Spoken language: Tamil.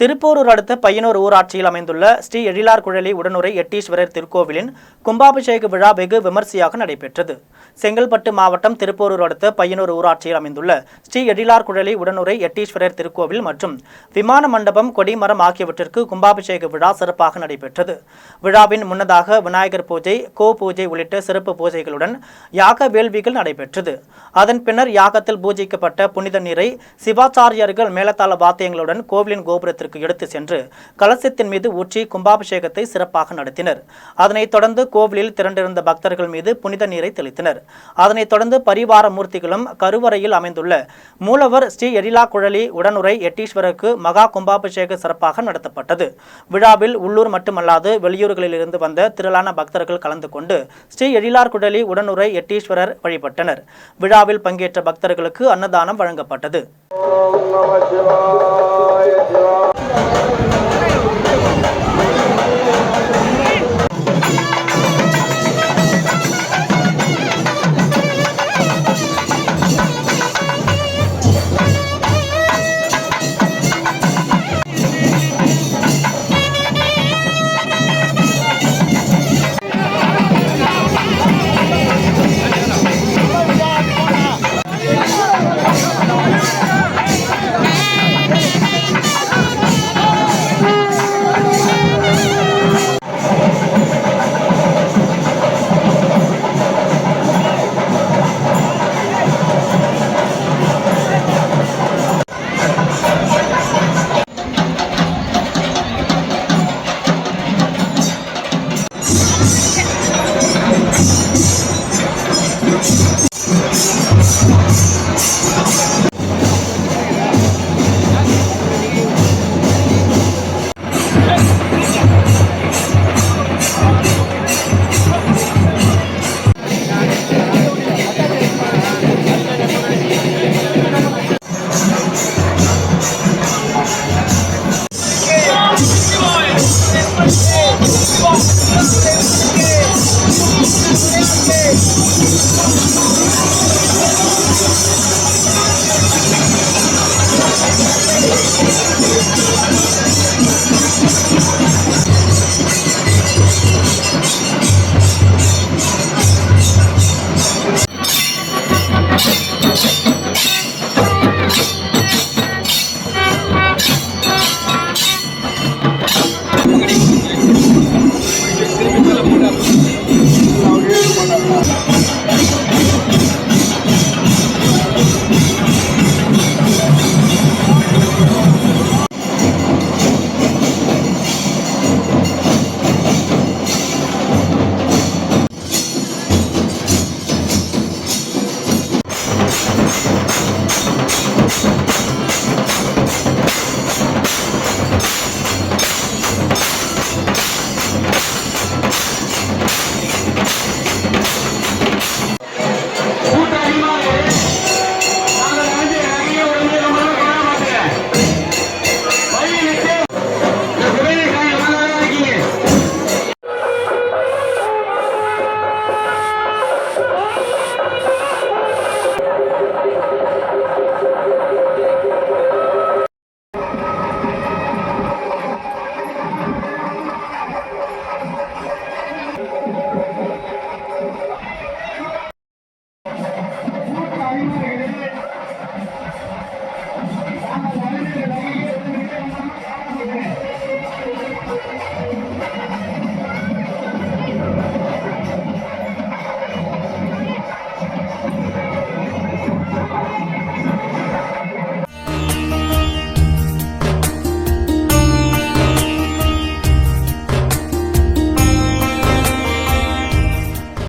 திருப்போரூர் அடுத்த பையனூர் ஊராட்சியில் அமைந்துள்ள ஸ்ரீ எழிலார் குழலி உடனுறை எட்டீஸ்வரர் திருக்கோவிலின் கும்பாபிஷேக விழா வெகு விமர்சையாக நடைபெற்றது. செங்கல்பட்டு மாவட்டம் திருப்போரூர் அடுத்த பையனூர் ஊராட்சியில் அமைந்துள்ள ஸ்ரீ எழிலார் குழலி உடனுறை எட்டீஸ்வரர் திருக்கோவில் மற்றும் விமான மண்டபம், கொடிமரம் ஆகியவற்றிற்கு கும்பாபிஷேக விழா சிறப்பாக நடைபெற்றது. விழாவின் முன்னதாக விநாயகர் பூஜை, கோ பூஜை உள்ளிட்ட சிறப்பு பூஜைகளுடன் யாக வேள்விகள் நடைபெற்றது. அதன் பின்னர் யாகத்தில் பூஜிக்கப்பட்ட புனித நீரை சிவாச்சாரியர்கள் மேலத்தாள வாத்தியங்களுடன் கோவிலின் கோபுரத்திற்கு எடுத்து சென்று கலசத்தின் மீது ஊற்றி கும்பாபிஷேகத்தை சிறப்பாக நடத்தினர். அதனைத் தொடர்ந்து கோவிலில் திரண்டிருந்த பக்தர்கள் மீது புனித நீரை தெளித்தனர். அதனைத் தொடர்ந்து பரிவார மூர்த்திகளும் கருவறையில் அமைந்துள்ள மூலவர் ஸ்ரீ எழிலா குழலி உடனுறை எட்டீஸ்வரருக்கு மகா கும்பாபிஷேக சிறப்பாக நடத்தப்பட்டது. விழாவில் உள்ளூர் மட்டுமல்லாது வெளியூர்களிலிருந்து வந்த திரளான பக்தர்கள் கலந்து கொண்டு ஸ்ரீ எழிலார் குழலி உடனுறை எட்டீஸ்வரர் வழிபட்டனர். விழாவில் பங்கேற்ற பக்தர்களுக்கு அன்னதானம் வழங்கப்பட்டது.